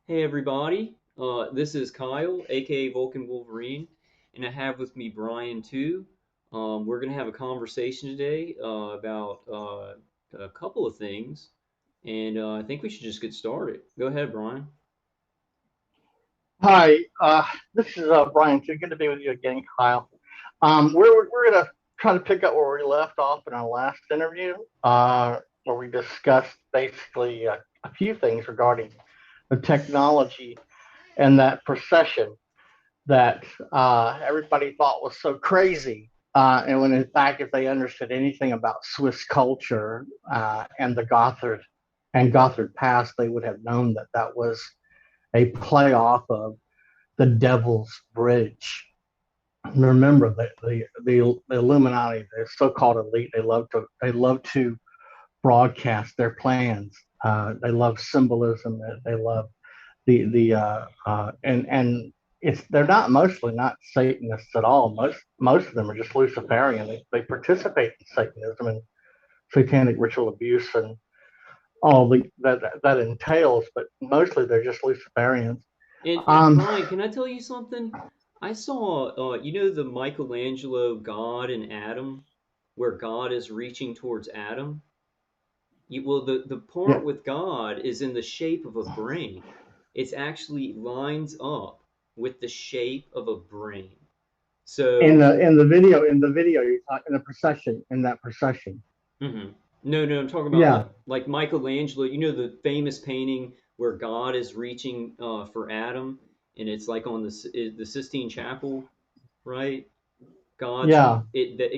Hey everybody, this is Kyle, aka Vulcan Wolverine, and I have with me Bryan Tew. We're gonna have a conversation today about a couple of things, and I think we should just get started. Go ahead, Bryan. Hi, this is Bryan Tew. Good to be with you again, Kyle. We're going to try to pick up where we left off in our last interview, where we discussed basically a few things regarding the technology and that procession that everybody thought was so crazy. And when in fact, if they understood anything about Swiss culture and the Gothard past, they would have known that that was a play off of the Devil's Bridge. Remember the Illuminati, the so-called elite, they love to broadcast their plans. They love symbolism. They love and it's they're not mostly not Satanists at all. Most of them are just Luciferian. They participate in Satanism and satanic ritual abuse and all that entails, but mostly they're just Luciferians. And Um, Bryan, can I tell you something? I saw, the Michelangelo God and Adam, where God is reaching towards Adam. Well, the yeah, part with God is in the shape of a brain. It's actually lines up with the shape of a brain. in So, the video you're talking in the procession in that procession. mhm. No, I'm talking about Yeah, like Michelangelo. You know the famous painting where God is reaching for Adam, and it's like on the Sistine Chapel, right? yeah.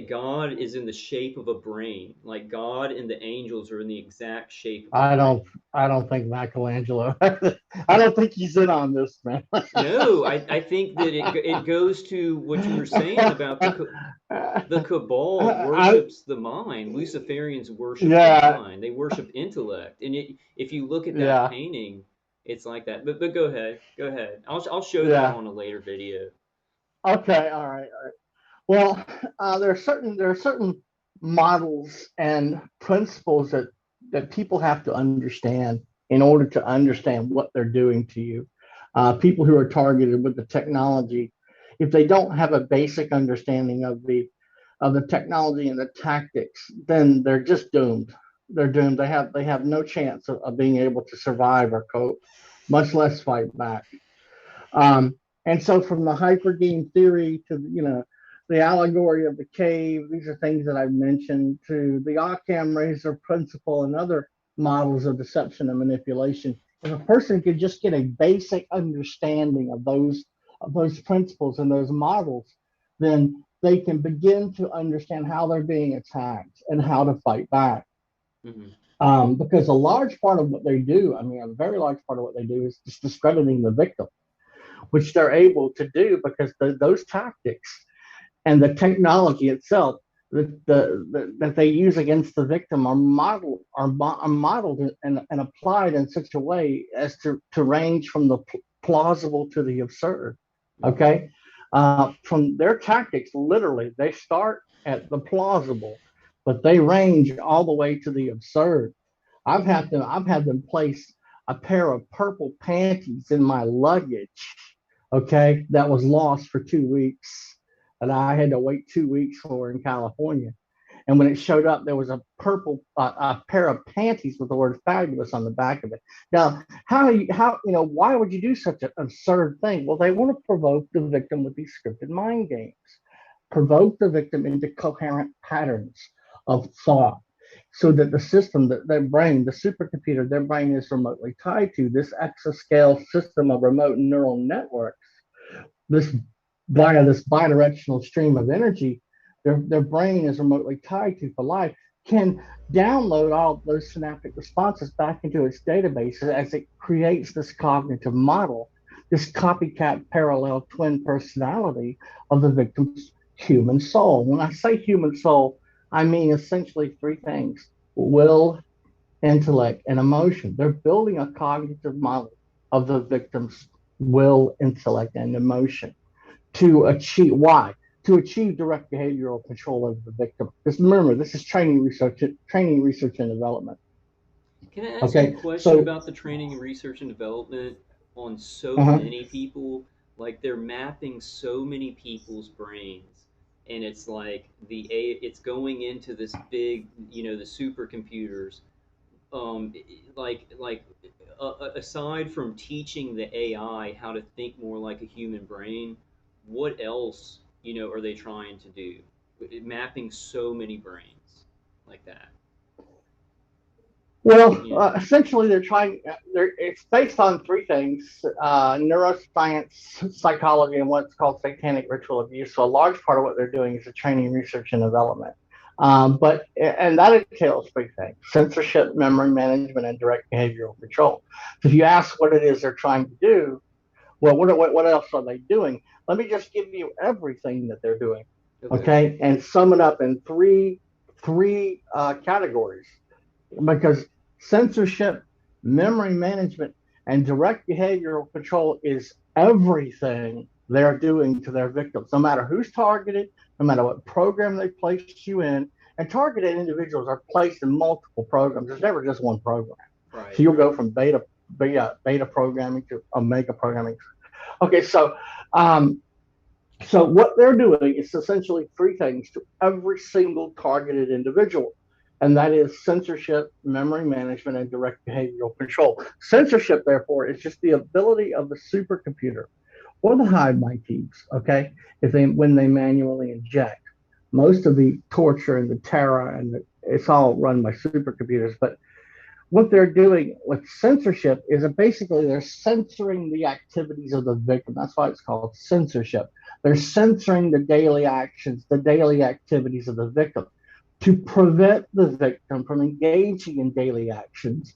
God is in the shape of a brain. Like God and the angels are in the exact shape of a I brain. don't I don't think Michelangelo. I don't think he's in on this, man. No, I think that it goes to what you were saying about the cabal I worships the mind. Luciferians worship the yeah mind. They worship intellect. And if you look at that yeah painting, it's like that. But go ahead. Go ahead. I'll show that yeah. on a later video. Okay, all right, all right. Well, there are certain models and principles that people have to understand in order to understand what they're doing to you. People who are targeted with the technology, if they don't have a basic understanding of the technology and the tactics, then they're just doomed. They're doomed. They have no chance of being able to survive or cope, much less fight back. And so from the hyper game theory to the allegory of the cave, these are things that I've mentioned, to the Occam razor principle and other models of deception and manipulation. If a person could just get a basic understanding of those principles and those models, then they can begin to understand how they're being attacked and how to fight back. Hmm. Because a large part of what they do, I mean, a very large part of what they do is just discrediting the victim, which they're able to do because those tactics and the technology itself that they use against the victim are modeled and applied in such a way as to range from the plausible to the absurd. Hmm. Okay, from their tactics, literally, they start at the plausible, but they range all the way to the absurd. I've had them place a pair of purple panties in my luggage, okay, that was lost for 2 weeks, and I had to wait 2 weeks for in California. And when it showed up, there was a pair of panties with the word "fabulous" on the back of it. Now, why would you do such an absurd thing? Well, they want to provoke the victim with these scripted mind games, provoke the victim into coherent patterns of thought, so that the system that their brain, the supercomputer their brain is remotely tied to, this exascale system of remote neural networks, this via this bidirectional stream of energy, their brain is remotely tied to for life, can download all those synaptic responses back into its database as it creates this cognitive model, this copycat parallel twin personality of the victim's human soul. When I say human soul, I mean essentially three things: will, intellect, and emotion. They're building a cognitive model of the victim's will, intellect, and emotion to achieve why? To achieve direct behavioral control over the victim. Because remember, this is training, research, and development. Can I ask you a Okay, question so about the training and research and development? on so Uh-huh. many people. Like they're mapping so many people's brains, and it's like it's going into this big, the supercomputers. Like aside from teaching the AI how to think more like a human brain, what else are they trying to do? Mapping so many brains like that. Well, Yeah. essentially, they're trying. It's based on three things: neuroscience, psychology, and what's called satanic ritual abuse. So, a large part of what they're doing is the training, research, and development. But and that entails three things: censorship, memory management, and direct behavioral control. So, if you ask what it is they're trying to do, well, what else are they doing? Let me just give you everything that they're doing, Okay. okay, and sum it up in three categories, because censorship, memory management, and direct behavioral control is everything they're doing to their victims, no matter who's targeted, no matter what program they placed you in. And targeted individuals are placed in multiple programs. There's never just one program. So Right. you'll go from beta programming to omega programming. Okay, um, so what they're doing is essentially three things to every single targeted individual, and that is censorship, memory management, and direct behavioral control. Censorship, therefore, is just the ability of the supercomputer or the hive mind teams, okay, if they when they manually inject. Most of the torture and the terror it's all run by supercomputers, but what they're doing with censorship is that basically they're censoring the activities of the victim. That's why it's called censorship. They're censoring the daily actions, the daily activities of the victim to prevent the victim from engaging in daily actions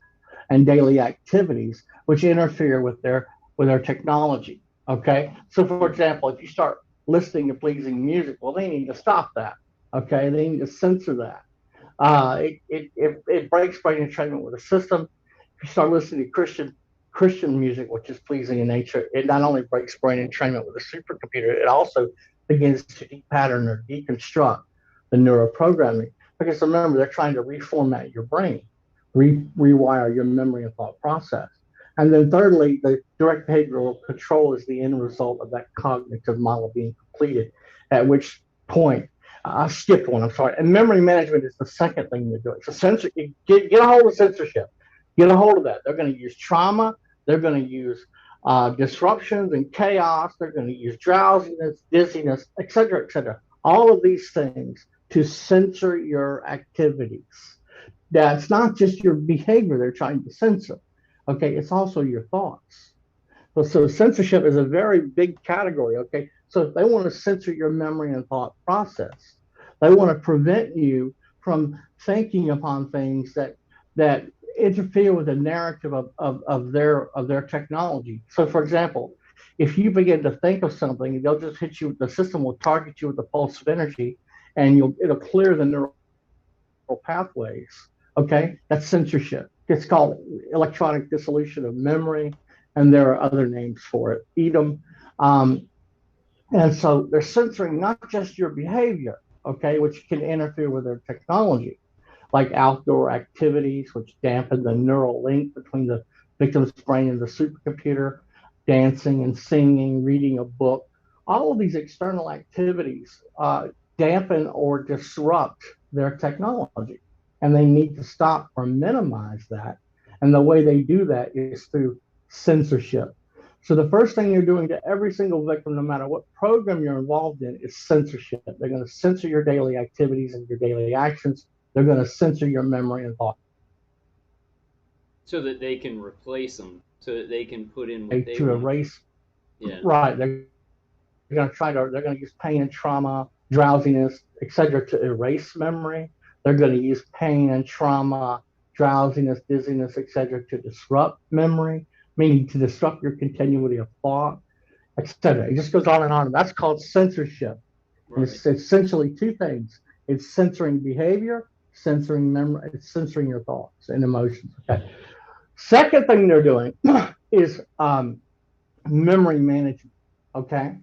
and daily activities which interfere with their technology. Okay. So for Hmm. example, if you start listening to pleasing music, well, they need to stop that. Okay. They need to censor that. It breaks brain entrainment with the system. If you start listening to Christian music, which is pleasing in nature, it not only breaks brain entrainment with a supercomputer, it also begins to depattern or deconstruct the neuroprogramming. Because remember, they're trying to reformat your brain, rewire your memory and thought process. And then thirdly, the direct behavioral control is the end result of that cognitive model being completed, at which point I skipped one. I'm sorry. And memory management is the second thing they're doing. So get a hold of censorship. Get a hold of that. They're going to use trauma. They're going to use disruptions and chaos. They're going to use drowsiness, dizziness, et cetera. All of these things to censor your activities. Now, it's not just your behavior they're trying to censor. Okay, it's also your thoughts. So censorship is a very big category. Okay, so they want to censor your memory and thought process. They want to prevent you from thinking upon things that interfere with the narrative of their technology. So, for example, if you begin to think of something, they'll just hit you. The system will target you with a pulse of energy, and it'll clear the neural pathways. Okay, that's censorship. It's called electronic dissolution of memory, and there are other names for it. EDM. Um, and so they're censoring not just your behavior, okay, which can interfere with their technology, like outdoor activities, which dampen the neural link between the victim's brain and the supercomputer, dancing and singing, reading a book. All of these external activities dampen or disrupt their technology. And they need to stop or minimize that. And the way they do that is through censorship. So the first thing you're doing to every single victim, no matter what program you're involved in, is censorship. They're going to censor your daily activities and your daily actions. They're going to censor your memory and thought So that they can replace them, so that they can put in what okay, they to want to. erase. Yeah. Right. They're going to use pain and trauma, drowsiness, etc., to erase memory. They're going to use pain and trauma, drowsiness, dizziness, etc., to disrupt memory, meaning to disrupt your continuity of thought, etc. It just goes on and on. That's called censorship. And Right. it's essentially two things. It's censoring behavior, censoring memory, it's censoring your thoughts and emotions. Okay. Second thing they're doing is memory management. Okay.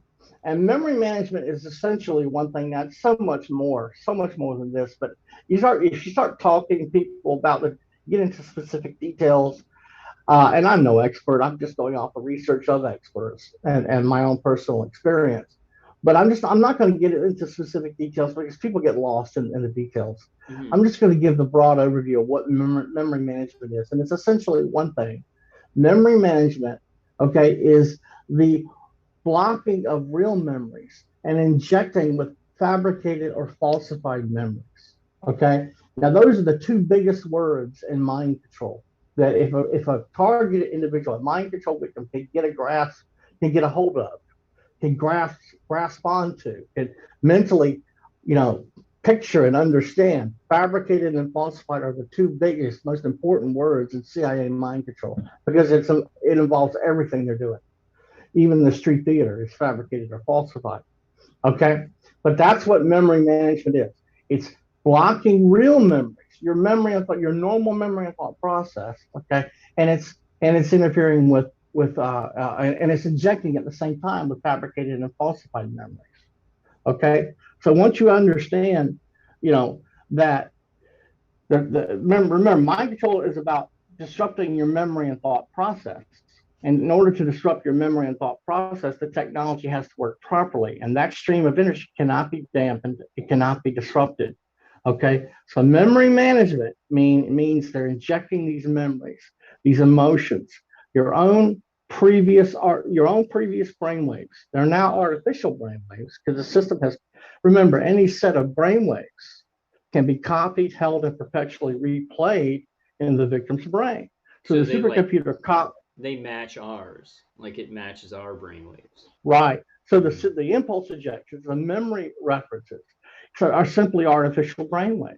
And memory management is essentially one thing that's so much more than this. But if you start talking to people about the, get into specific details, And I'm no expert. I'm just going off the research of experts and my own personal experience. But I'm not going to get into specific details because people get lost in the details. Hmm. I'm just going to give the broad overview of what memory management is. And it's essentially one thing. Memory management, okay, is the blocking of real memories and injecting with fabricated or falsified memories. Okay. Now, those are the two biggest words in mind control. That if a targeted individual, a mind control victim, can get a grasp, can get a hold of, can grasp onto, can mentally, you know, picture and understand. Fabricated and falsified are the two biggest, most important words in CIA mind control because it involves everything they're doing. Even the street theater is fabricated or falsified. Okay. But that's what memory management is. It's blocking real memories, your memory and thought, your normal memory and thought process. Okay. And it's interfering with it's injecting at the same time with fabricated and falsified memories. Okay. So once you understand, you know, that remember, mind control is about disrupting your memory and thought process. And in order to disrupt your memory and thought process, the technology has to work properly. And that stream of energy cannot be dampened, it cannot be disrupted. Okay. So memory management means they're injecting these memories, these emotions, your own your own previous brainwaves. They're now artificial brainwaves because the system has, remember, any set of brainwaves can be copied, held, and perpetually replayed in the victim's brain. So So the they like supercomputer they match ours, like it matches our brain waves. right. So Hmm. the impulse ejections, the memory references, are simply artificial brainwaves.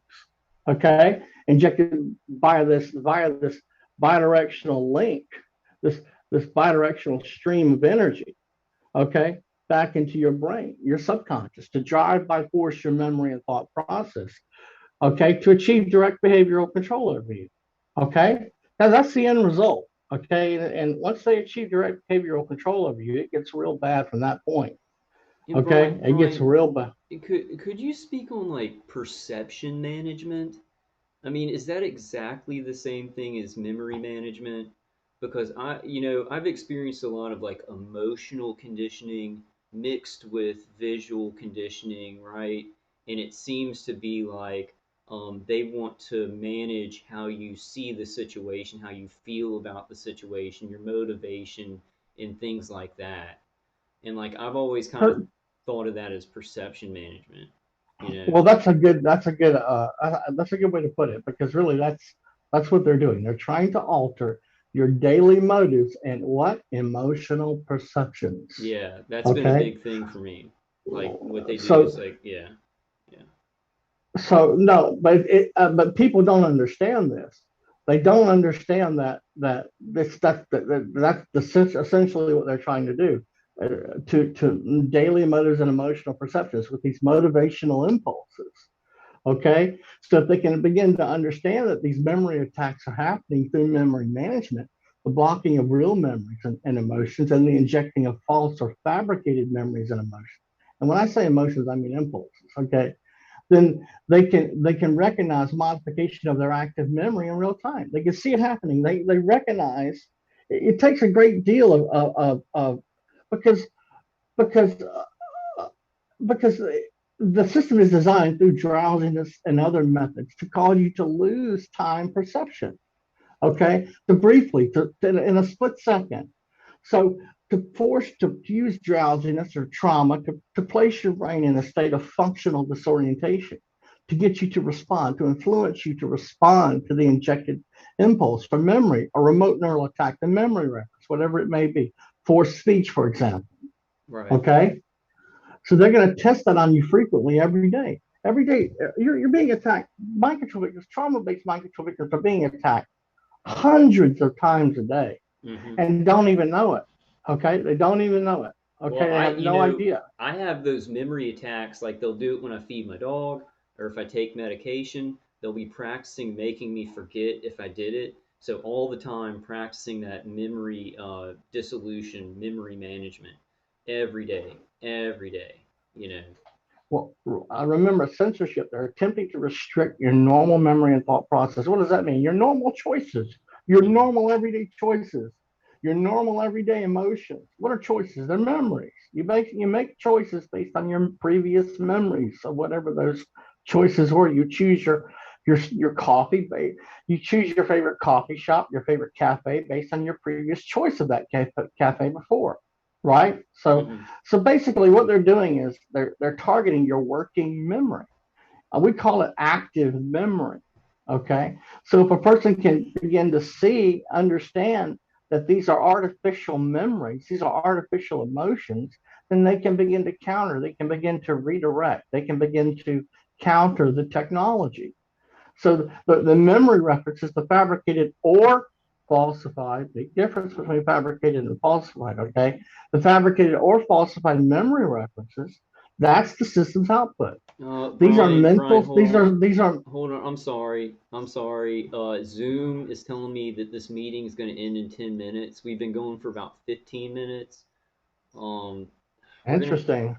Okay, injected via this bidirectional link, this this bidirectional stream of energy. Okay, back into your brain, your subconscious, to drive by force your memory and thought process. Okay, to achieve direct behavioral control over you. Okay, now that's the end result. Okay, and once they achieve direct behavioral control over you, it gets real bad from that point. And Okay, it gets Brian, real bad. could you speak on like perception management? I mean, is that exactly the same thing as memory management? Because I've experienced a lot of like emotional conditioning mixed with visual conditioning, right? And it seems to be like they want to manage how you see the situation, how you feel about the situation, your motivation, and things like that. And like I've always kind of thought of that as perception management, you know? Well, that's a good way to put it because really that's what they're doing. They're trying to alter your daily motives and what emotional perceptions. Yeah, that's been a Okay, big thing for me. Like what they do so is like, yeah, yeah, no, but people don't understand this. They don't understand that this that's essentially what they're trying to do, to daily motives and emotional perceptions with these motivational impulses. Okay, so if they can begin to understand that these memory attacks are happening through memory management, the blocking of real memories and emotions, and the injecting of false or fabricated memories and emotions. And when I say emotions, I mean impulses. Okay, then they can recognize modification of their active memory in real time. They can see it happening. They recognize it takes a great deal of because because because the system is designed through drowsiness and other methods to cause you to lose time perception. Okay, to briefly, in a split second. So to use drowsiness or trauma to place your brain in a state of functional disorientation, to get you to respond, to influence you to respond to the injected impulse for memory, a remote neural attack, the memory reference, whatever it may be, forced speech, for example. right. Okay, so they're going to test that on you frequently every day. Every day, you're being attacked. Mind control victims, trauma-based mind control victims are being attacked hundreds of times a day Hmm. and don't even know it. Okay, they don't even know it. Okay, Well, they have no idea. I have those memory attacks. Like they'll do it when I feed my dog or if I take medication. They'll be practicing making me forget if I did it. So all the time practicing that memory dissolution, memory management every day. You know. Well, I remember censorship. They're attempting to restrict your normal memory and thought process. What does that mean? Your normal choices, Your Mm-hmm. normal everyday choices, your normal everyday emotions. What are choices? They're memories. You make choices based on your previous memories of whatever those choices were. You choose your coffee. You choose your favorite coffee shop, your favorite cafe based on your previous choice of that cafe before, right? So Mm-hmm. so basically, what they're doing is they're targeting your working memory. We call it active memory. Okay. So if a person can begin to see, understand that these are artificial memories, these are artificial emotions, then they can begin to counter, they can begin to redirect, they can begin to counter the technology. So the memory references, the fabricated or falsified, big difference between fabricated and falsified, okay? The fabricated or falsified memory references, that's the system's output. These are Brian, mental, these are hold on. I'm sorry. I'm sorry. Zoom is telling me that this meeting is going to end in 10 minutes. We've been going for about 15 minutes. Um, we're gonna interesting.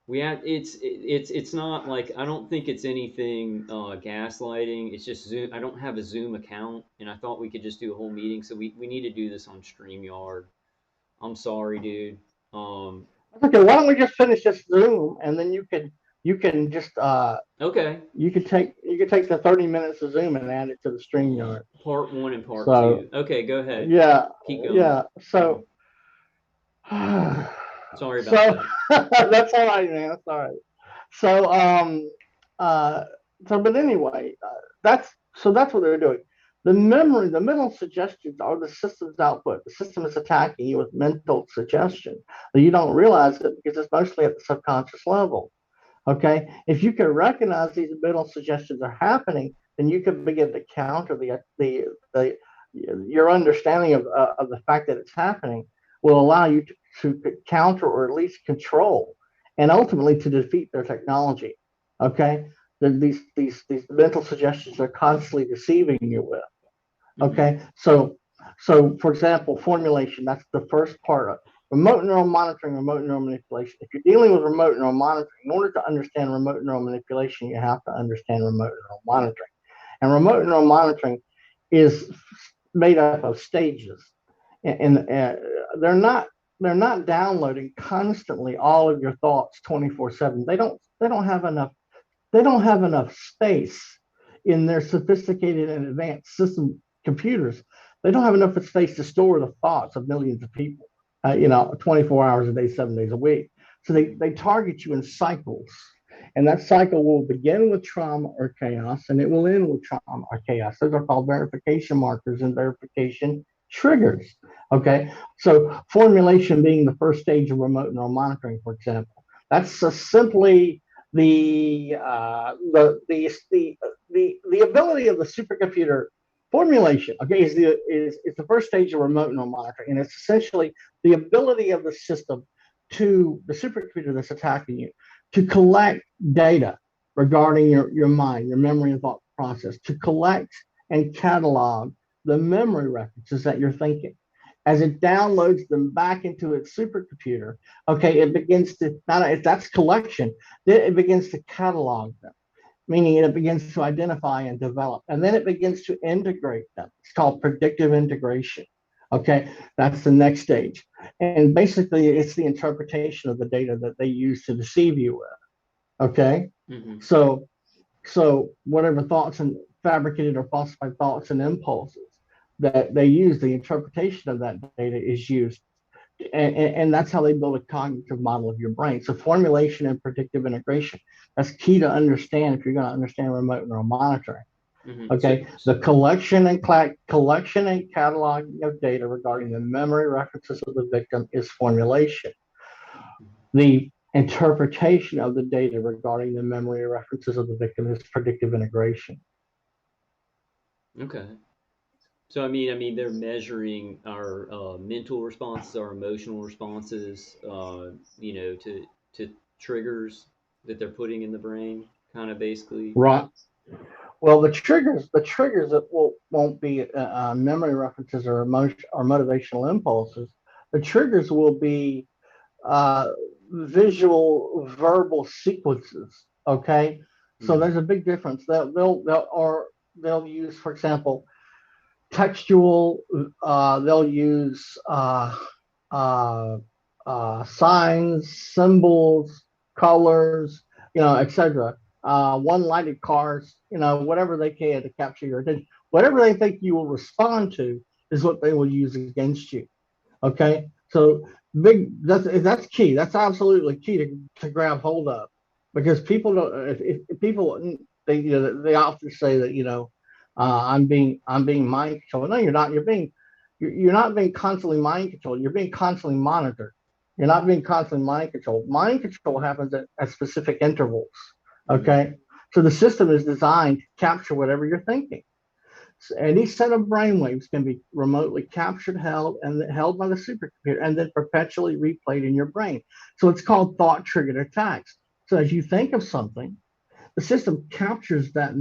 we have it's not like I don't think it's anything gaslighting. It's just Zoom. I don't have a Zoom account, and I thought we could just do a whole meeting. So we need to do this on StreamYard. I'm sorry, dude. Um, Okay, why don't we just finish this Zoom and then you can just okay. you could take the 30 minutes of Zoom and add it to the StreamYard. Part one and part So two. Okay, go ahead. yeah, Keep going. yeah. Hmm. So Sorry about so that. that's all right, man. That's all right. So uh but anyway, that's what they're doing. The mental suggestions are the system's output. The system is attacking you with mental suggestion. But you don't realize it because it's mostly at the subconscious level. Okay, if you can recognize these mental suggestions are happening, then you can begin to counter the your understanding of the fact that it's happening will allow you to counter or at least control and ultimately to defeat their technology. Okay, these mental suggestions are constantly deceiving you with. Hmm. Okay, so for example, formulation, that's the first part of remote neural monitoring, remote neural manipulation. If you're dealing with remote neural monitoring, in order to understand remote neural manipulation, you have to understand remote neural monitoring. And remote neural monitoring is made up of stages, and they're not downloading constantly all of your thoughts 24/7. They don't have enough space in their sophisticated and advanced system computers. They don't have enough space to store the thoughts of millions of people, 24 hours a day, 7 days a week. So Hmm. they target you in cycles. And that cycle will begin with trauma or chaos, and it will end with trauma or chaos. Those are called verification markers and verification triggers. Okay, so formulation being the first stage of remote neural monitoring, for example, that's simply the ability of the supercomputer formulation. Okay, is the first stage of remote neural monitoring, and it's essentially the ability of the system to the supercomputer that's attacking you to collect data regarding your mind, your memory and thought process, to collect and catalog the memory references that you're thinking. As it downloads them back into its supercomputer, okay, it begins to not if that's collection, then it begins to catalog them, meaning it begins to identify and develop, and then it begins to integrate them. It's called predictive integration. Okay, that's the next stage, and basically, it's the interpretation of the data that they use to deceive you with. Okay, Hmm. so whatever thoughts and fabricated or falsified thoughts and impulses that they use, the interpretation of that data is used, and that's how they build a cognitive model of your brain. So formulation and predictive integration, that's key to understand if you're going to understand remote neural monitoring. Hmm. Okay, the collection and cataloging of data regarding the memory references of the victim is formulation. The interpretation of the data regarding the memory references of the victim is predictive integration. Okay. So they're measuring our mental responses, our emotional responses, to triggers that they're putting in the brain, kind of basically. Right. Well, the triggers that won't be memory references or emotion or motivational impulses. The triggers will be uh, visual, verbal sequences. Okay, so Hmm. there's a big difference. They'll use, for example, textual. They'll use uh, signs, symbols, colors, etc. One-lighted cars, whatever they can to capture your attention. Whatever they think you will respond to is what they will use against you. Okay, so that's key. That's absolutely key to grab hold of, because people don't. If people they often say that I'm being mind controlled. No, you're not. You're not being constantly mind controlled. You're being constantly monitored. You're not being constantly mind controlled. Mind control happens at specific intervals. Mm-hmm. Okay, so the system is designed to capture whatever you're thinking. Any set of brainwaves can be remotely captured, held by the supercomputer, and then perpetually replayed in your brain. So it's called thought-triggered attacks. So as you think of something, the system captures that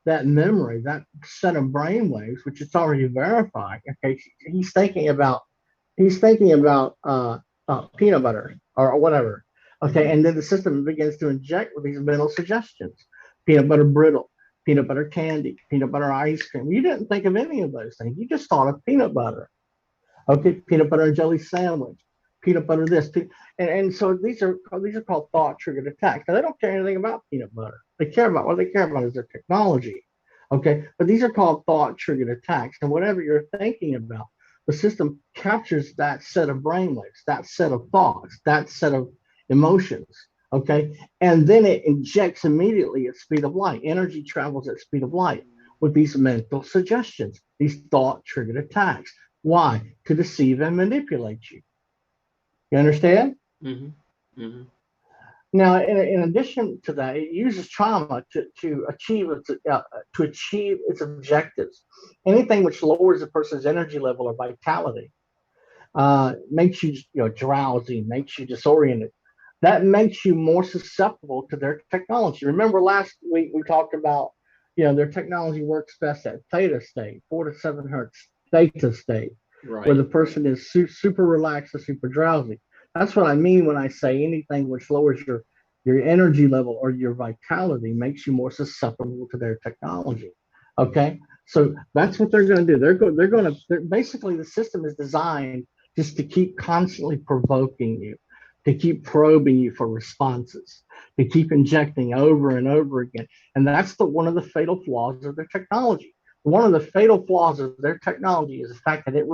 memory, that set of brainwaves, which it's already verified. Okay, he's thinking about peanut butter or whatever. Okay, Mm-hmm. and then the system begins to inject with these mental suggestions: peanut butter brittle, peanut butter candy, peanut butter ice cream. You didn't think of any of those things. You just thought of peanut butter. Okay, peanut butter and jelly sandwich, peanut butter this, and so these are called thought triggered attacks. Now they don't care anything about peanut butter. They care about what they care about is their technology. Okay, but these are called thought triggered attacks, and whatever you're thinking about, the system captures that set of brainwaves, that set of thoughts, that set of emotions. Okay, and then it injects immediately at speed of light. Energy travels at speed of light with these mental suggestions, these thought triggered attacks. Why? To deceive and manipulate you. You understand? Mm-hmm. Mm-hmm. Now, in addition to that, it uses trauma to achieve its objectives. Anything which lowers a person's energy level or vitality, makes you drowsy, makes you disoriented. That makes you more susceptible to their technology. Remember last week we talked about, their technology works best at theta state, 4 to 7 hertz theta state, where the Right. person is super relaxed or super drowsy. That's what I mean when I say anything which lowers your energy level or your vitality makes you more susceptible to their technology. Okay, so that's what they're going to do. They're basically, the system is designed just to keep constantly provoking you, to keep probing you for responses, to keep injecting over and over again. And that's one of the fatal flaws of their technology. One of the fatal flaws of their technology is the fact that it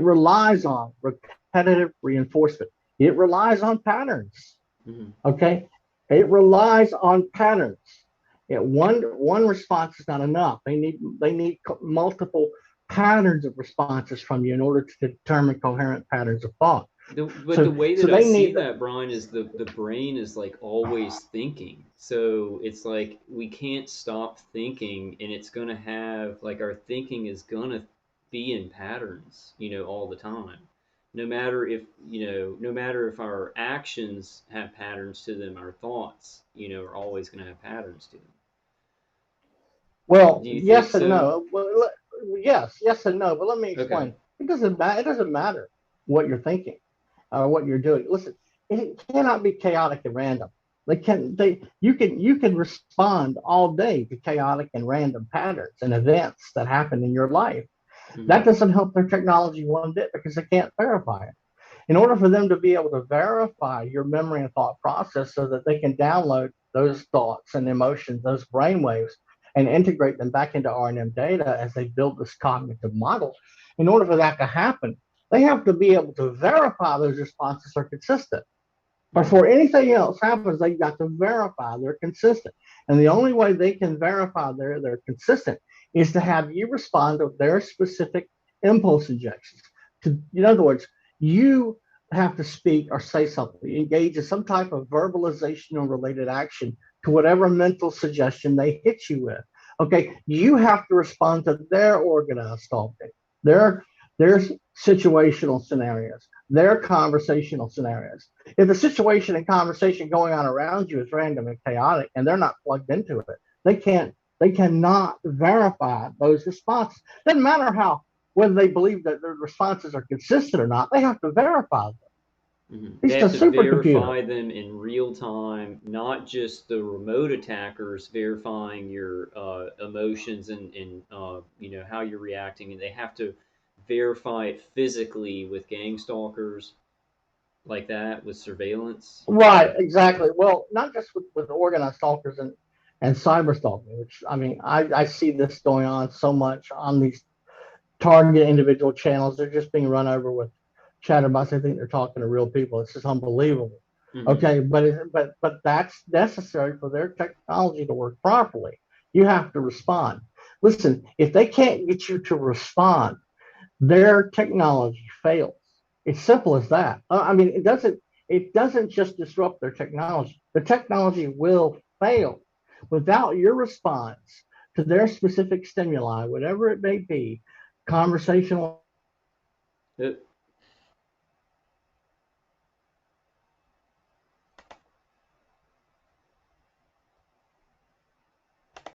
relies on repetitive reinforcement. It relies on patterns. Mm-hmm. Okay, it relies on patterns. One response is not enough. They need multiple patterns of responses from you in order to determine coherent patterns of thought. But the So way so that I they see need. that, Brian, is the brain is like always thinking. So it's like we can't stop thinking, and it's gonna have like our thinking is gonna be in patterns, all the time. No matter if our actions have patterns to them, our thoughts, are always gonna have patterns to them. Well, Do you think yes and so? no. Yes and no. But let me Okay. explain. It doesn't matter what you're thinking or what you're doing. Listen, it cannot be chaotic and random. You can respond all day to chaotic and random patterns and events that happen in your life. Mm-hmm. That doesn't help their technology one bit because they can't verify it. In order for them to be able to verify your memory and thought process so that they can download those thoughts and emotions, those brainwaves, and integrate them back into R&M data as they build this cognitive model, in order for that to happen, they have to be able to verify those responses are consistent. Mm-hmm. Before anything else happens, they've got to verify they're consistent. And the only way they can verify they're consistent is to have you respond to their specific impulse injections. In other words, you have to speak or say something, engage in some type of verbalization or related action to whatever mental suggestion they hit you with. Okay, you have to respond to their organized thought, their their situational scenarios, their conversational scenarios. If the situation and conversation going on around you is random and chaotic and they're not plugged into it, they cannot verify those responses. Doesn't matter how whether they believe that their responses are consistent or not, they have to verify them. They It's a have to supercomputer. verify them in real time, not just the remote attackers verifying your emotions and how you're reacting, and they have to verify it physically with gang stalkers like that with surveillance. Right, exactly. Well, not just with organized stalkers and cyber stalking, which I mean, I see this going on so much on these target individual channels. They're just being run over with chatterbots. They think they're talking to real people. It's just unbelievable. Hmm. Okay, but that's necessary for their technology to work properly. You have to respond. Listen, if they can't get you to respond, their technology fails. It's simple as that. I mean, it doesn't just disrupt their technology. The technology will fail without your response to their specific stimuli, whatever it may be, conversational